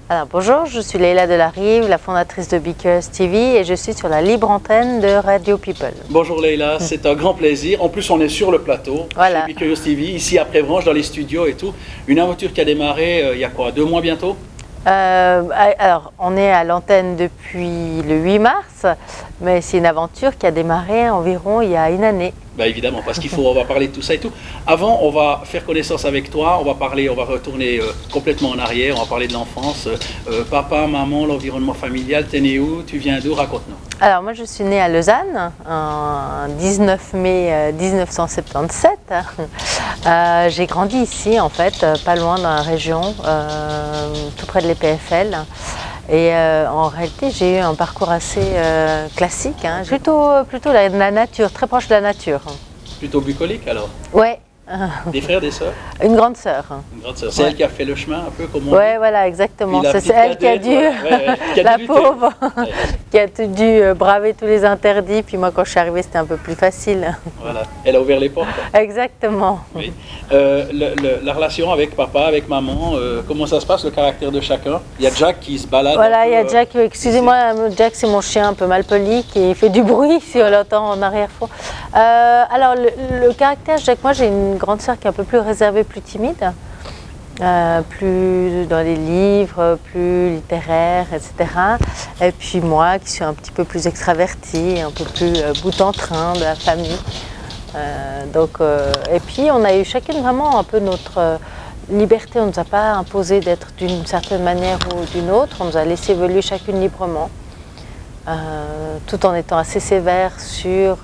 Alors, bonjour, je suis Leïla Delarive, la fondatrice de Be Curious TV et je suis sur la libre antenne de Radio People. Bonjour Leïla, c'est un grand plaisir. En plus, on est sur le plateau, voilà. Chez Be Curious TV, ici à Prévranche, dans les studios et tout. Une aventure qui a démarré il y a quoi, 2 mois bientôt? Alors, on est à l'antenne depuis le 8 mars, mais c'est une aventure qui a démarré environ il y a une année. Bah évidemment, parce on va parler de tout ça et tout. Avant, on va faire connaissance avec toi, on va retourner complètement en arrière, on va parler de l'enfance. Papa, maman, l'environnement familial, t'es né où, tu viens d'où, raconte-nous. Alors moi je suis née à Lausanne, en 19 mai 1977. J'ai grandi ici en fait, pas loin dans la région, tout près de l'EPFL. Et en réalité, j'ai eu un parcours assez classique, hein. Plutôt la nature, très proche de la nature. Plutôt bucolique alors? Ouais. Des frères, des sœurs? Une grande sœur. Une grande sœur. C'est elle qui a fait le chemin un peu comme on dit. Ouais, voilà, exactement. C'est elle qui a dû, la pauvre, qui a dû braver tous les interdits. Puis moi, quand je suis arrivée, c'était un peu plus facile. Voilà, elle a ouvert les portes. Exactement. Oui. La relation avec papa, avec maman, comment ça se passe, le caractère de chacun? Il y a Jack qui se balade. Voilà, il y a Jack, excusez-moi, Jack c'est mon chien un peu malpoli qui fait du bruit si on l'entend en arrière-fond. Alors le caractère, Jack, moi j'ai une grande sœur qui est un peu plus réservée, plus timide, plus dans les livres, plus littéraire, etc. Et puis moi qui suis un petit peu plus extravertie, un peu plus bout en train de la famille. Et puis on a eu chacune vraiment un peu notre liberté, on ne nous a pas imposé d'être d'une certaine manière ou d'une autre, on nous a laissé évoluer chacune librement, tout en étant assez sévère sur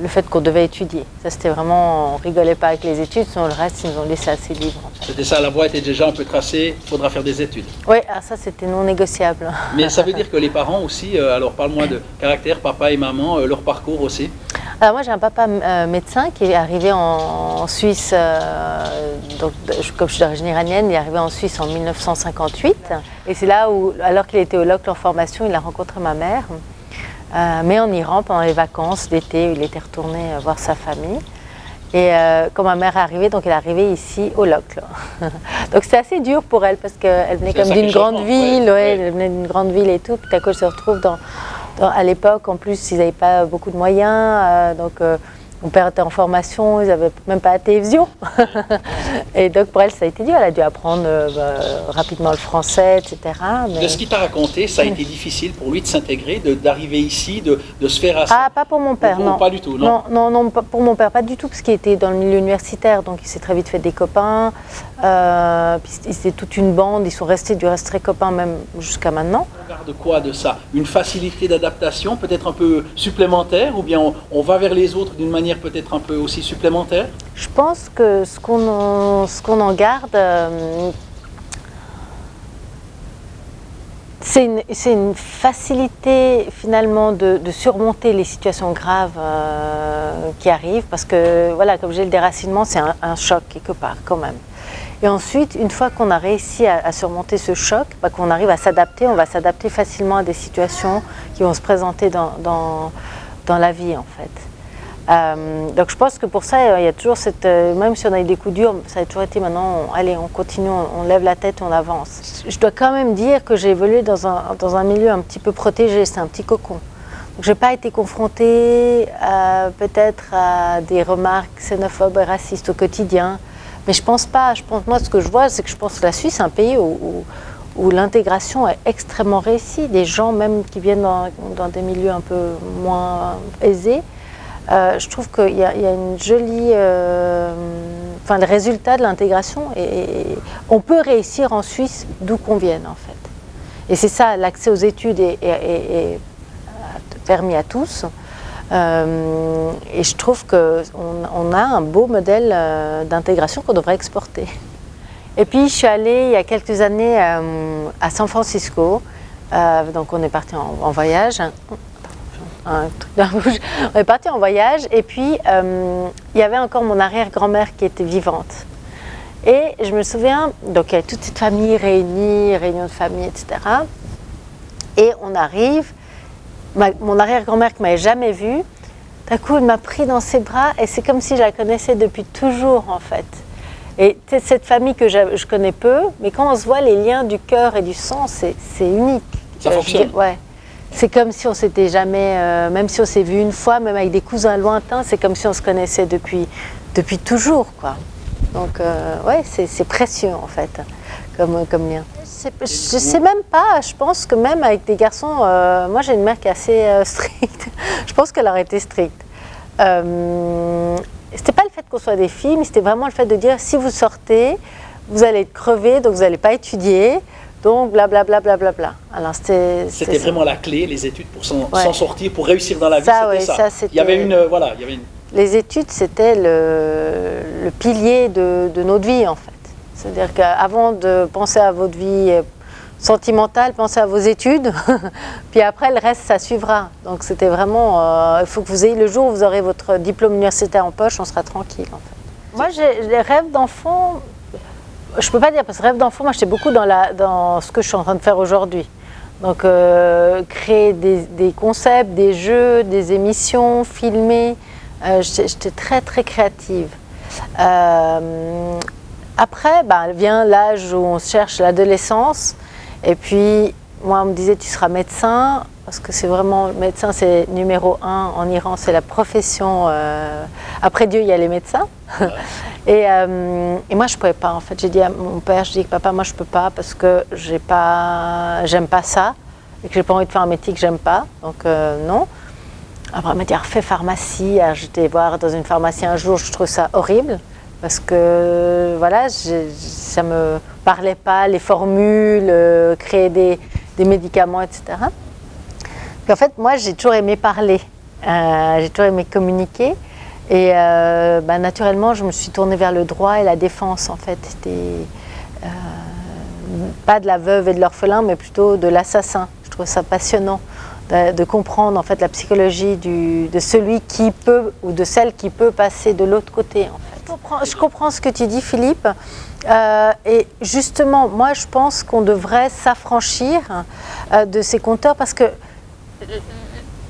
le fait qu'on devait étudier. Ça c'était vraiment, on rigolait pas avec les études, sinon le reste ils nous ont laissé assez libre. En fait. C'était ça, la voie était déjà un peu tracée, il faudra faire des études. Oui, ça c'était non négociable. Mais ça veut dire que les parents aussi, alors parle-moi de caractère, papa et maman, leur parcours aussi. Alors moi j'ai un papa médecin qui est arrivé en Suisse, donc, comme je suis d'origine iranienne, il est arrivé en Suisse en 1958. Et c'est là où, alors qu'il était au Locle en formation, il a rencontré ma mère. Mais en Iran, pendant les vacances d'été, il était retourné voir sa famille. Et quand ma mère est arrivée, donc elle est arrivée ici au Locle. Donc c'était assez dur pour elle parce qu'elle venait comme d'une grande ville, elle venait d'une grande ville et tout. Puis d'un coup, elle se retrouve à l'époque, en plus, ils n'avaient pas beaucoup de moyens. Mon père était en formation, ils n'avaient même pas la télévision. Et donc pour elle, ça a été dur. Elle a dû apprendre rapidement le français, etc. Mais... De ce qu'il t'a raconté, ça a été difficile pour lui de s'intégrer, d'arriver ici, de se faire assez... Ah, pas pour mon père, non. Pas du tout, non? Non, pas pour mon père, pas du tout, parce qu'il était dans le milieu universitaire, donc il s'est très vite fait des copains. Puis c'était toute une bande, ils sont restés très copains même jusqu'à maintenant. On regarde quoi de ça? Une facilité d'adaptation peut-être un peu supplémentaire, ou bien on va vers les autres d'une manière peut-être un peu aussi supplémentaire? Je pense que ce qu'on en garde, c'est une facilité finalement de surmonter les situations graves qui arrivent, parce que voilà, comme j'ai le déracinement, c'est un choc quelque part quand même. Et ensuite, une fois qu'on a réussi à surmonter ce choc, qu'on arrive à s'adapter, on va s'adapter facilement à des situations qui vont se présenter dans la vie en fait. Donc je pense que pour ça, il y a toujours même si on a eu des coups durs, ça a toujours été maintenant, allez, on continue, on lève la tête, on avance. Je dois quand même dire que j'ai évolué dans un milieu un petit peu protégé, c'est un petit cocon. Donc je n'ai pas été confrontée peut-être à des remarques xénophobes et racistes au quotidien, mais je pense pas, moi ce que je vois, c'est que je pense que la Suisse est un pays où l'intégration est extrêmement réussie, des gens même qui viennent dans des milieux un peu moins aisés. Je trouve qu'il y a une jolie... le résultat de l'intégration, et on peut réussir en Suisse d'où qu'on vienne en fait. Et c'est ça, l'accès aux études est permis à tous. Et je trouve qu'on a un beau modèle d'intégration qu'on devrait exporter. Et puis je suis allée il y a quelques années à San Francisco, donc on est parti en voyage. Un truc dans la bouche. On est parti en voyage et puis il y avait encore mon arrière-grand-mère qui était vivante. Et je me souviens, donc il y avait toute cette famille réunie, réunion de famille, etc. Et on arrive, mon arrière-grand-mère qui ne m'avait jamais vue, d'un coup elle m'a pris dans ses bras et c'est comme si je la connaissais depuis toujours en fait. Et cette famille que je connais peu, mais quand on se voit les liens du cœur et du sang, c'est unique. Ça fonctionne. Ouais. C'est comme si on s'était jamais, même si on s'est vu une fois, même avec des cousins lointains, c'est comme si on se connaissait depuis toujours, quoi. Donc, ouais, c'est précieux, en fait, comme lien. Je sais même pas, je pense que même avec des garçons, moi j'ai une mère qui est assez stricte, je pense qu'elle aurait été stricte. C'était pas le fait qu'on soit des filles, mais c'était vraiment le fait de dire si vous sortez, vous allez être crevés, donc vous n'allez pas étudier, donc blablabla. Alors c'était vraiment la clé, les études pour s'en sortir, pour réussir dans la vie, c'était ça. Il y avait une. Les études, c'était le pilier de notre vie, en fait. C'est-à-dire qu'avant de penser à votre vie sentimentale, pensez à vos études, puis après le reste, ça suivra. Donc c'était vraiment, il faut que vous ayez, le jour où vous aurez votre diplôme universitaire en poche, on sera tranquille, en fait. Moi, j'ai les rêves d'enfant, je peux pas dire, parce que rêve d'enfant, moi j'étais beaucoup dans ce que je suis en train de faire aujourd'hui. Donc créer des concepts, des jeux, des émissions, filmer, j'étais très très créative. Après, vient l'âge où on cherche l'adolescence. Et puis, moi, on me disait, tu seras médecin, parce que c'est vraiment, médecin, c'est numéro 1 en Iran, c'est la profession. Après Dieu, il y a les médecins. Et moi, je ne pouvais pas, en fait. J'ai dit à mon père, je dis, papa, moi, je ne peux pas, parce que j'aime pas ça, et que je n'ai pas envie de faire un métier que j'aime pas. Donc, non. Après, il m'a dit, fais pharmacie. J'étais voir dans une pharmacie un jour, je trouve ça horrible. Parce que voilà, ça ne me parlait pas, les formules, créer des médicaments, etc. Puis en fait, moi, j'ai toujours aimé parler, j'ai toujours aimé communiquer. Et naturellement, je me suis tournée vers le droit et la défense, en fait. C'était pas de la veuve et de l'orphelin, mais plutôt de l'assassin. Je trouve ça passionnant de comprendre, en fait, la psychologie de celui qui peut, ou de celle qui peut passer de l'autre côté, en fait. Je comprends ce que tu dis, Philippe. Et justement, moi, je pense qu'on devrait s'affranchir de ces compteurs parce que,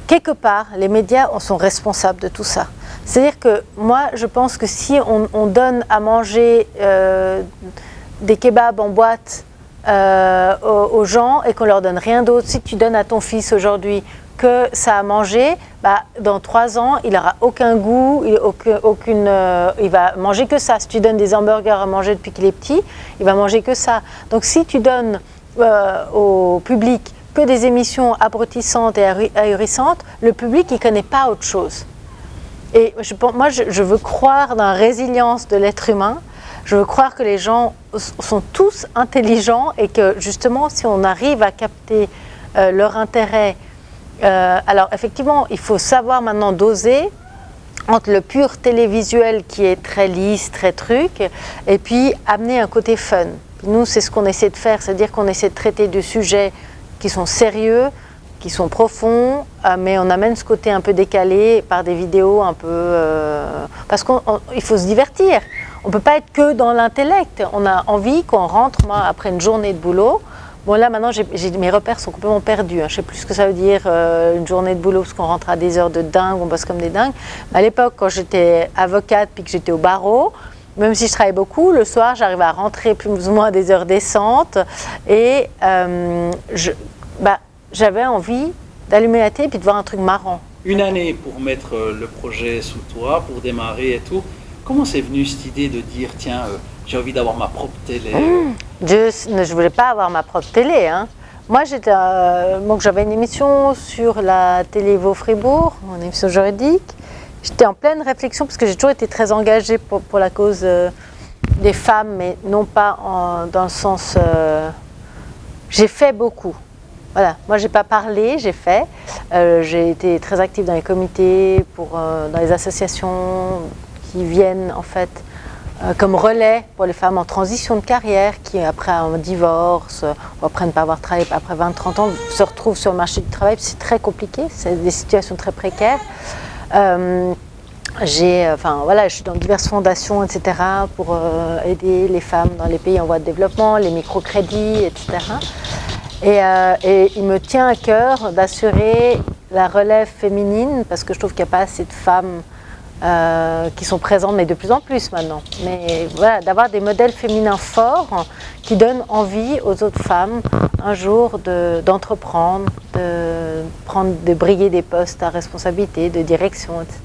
quelque part, les médias sont responsables de tout ça. C'est-à-dire que moi, je pense que si on donne à manger des kebabs en boîte aux gens et qu'on leur donne rien d'autre, si tu donnes à ton fils aujourd'hui que ça à manger, dans 3 ans, il n'aura aucun goût, il va manger que ça. Si tu donnes des hamburgers à manger depuis qu'il est petit, il va manger que ça. Donc si tu donnes au public que des émissions abrutissantes et ahurissantes, le public, il ne connaît pas autre chose. Et moi, je veux croire dans la résilience de l'être humain. Je veux croire que les gens sont tous intelligents et que justement, si on arrive à capter leur intérêt, alors effectivement, il faut savoir maintenant doser entre le pur télévisuel qui est très lisse, très truc, et puis amener un côté fun. Nous, c'est ce qu'on essaie de faire, c'est-à-dire qu'on essaie de traiter de sujets qui sont sérieux, qui sont profonds, mais on amène ce côté un peu décalé par des vidéos un peu... parce qu'il faut se divertir. On ne peut pas être que dans l'intellect. On a envie qu'on rentre, moi, après une journée de boulot. Bon, là, maintenant, mes repères sont complètement perdus. Je ne sais plus ce que ça veut dire, une journée de boulot, parce qu'on rentre à des heures de dingue, on bosse comme des dingues. Mais à l'époque, quand j'étais avocate puis que j'étais au barreau, même si je travaillais beaucoup, le soir, j'arrivais à rentrer plus ou moins à des heures décentes. Et j'avais envie d'allumer la télé et de voir un truc marrant. Une année pour mettre le projet sous toi, pour démarrer et tout. Comment c'est venu cette idée de dire, tiens, j'ai envie d'avoir ma propre télé Je ne voulais pas avoir ma propre télé. Moi, j'avais une émission sur la télé Vaud-Fribourg, une émission juridique. J'étais en pleine réflexion parce que j'ai toujours été très engagée pour la cause des femmes, mais non pas dans le sens... j'ai fait beaucoup. Voilà, moi j'ai pas parlé, j'ai fait. J'ai été très active dans les comités, dans les associations qui viennent en fait comme relais pour les femmes en transition de carrière qui après un divorce ou après ne pas avoir travaillé après 20-30 ans se retrouvent sur le marché du travail. C'est très compliqué, c'est des situations très précaires. Je suis dans diverses fondations, etc. pour aider les femmes dans les pays en voie de développement, les microcrédits, etc. Et il me tient à cœur d'assurer la relève féminine parce que je trouve qu'il n'y a pas assez de femmes qui sont présentes, mais de plus en plus maintenant. Mais voilà, d'avoir des modèles féminins forts qui donnent envie aux autres femmes un jour d'entreprendre, de briller des postes à responsabilité, de direction, etc.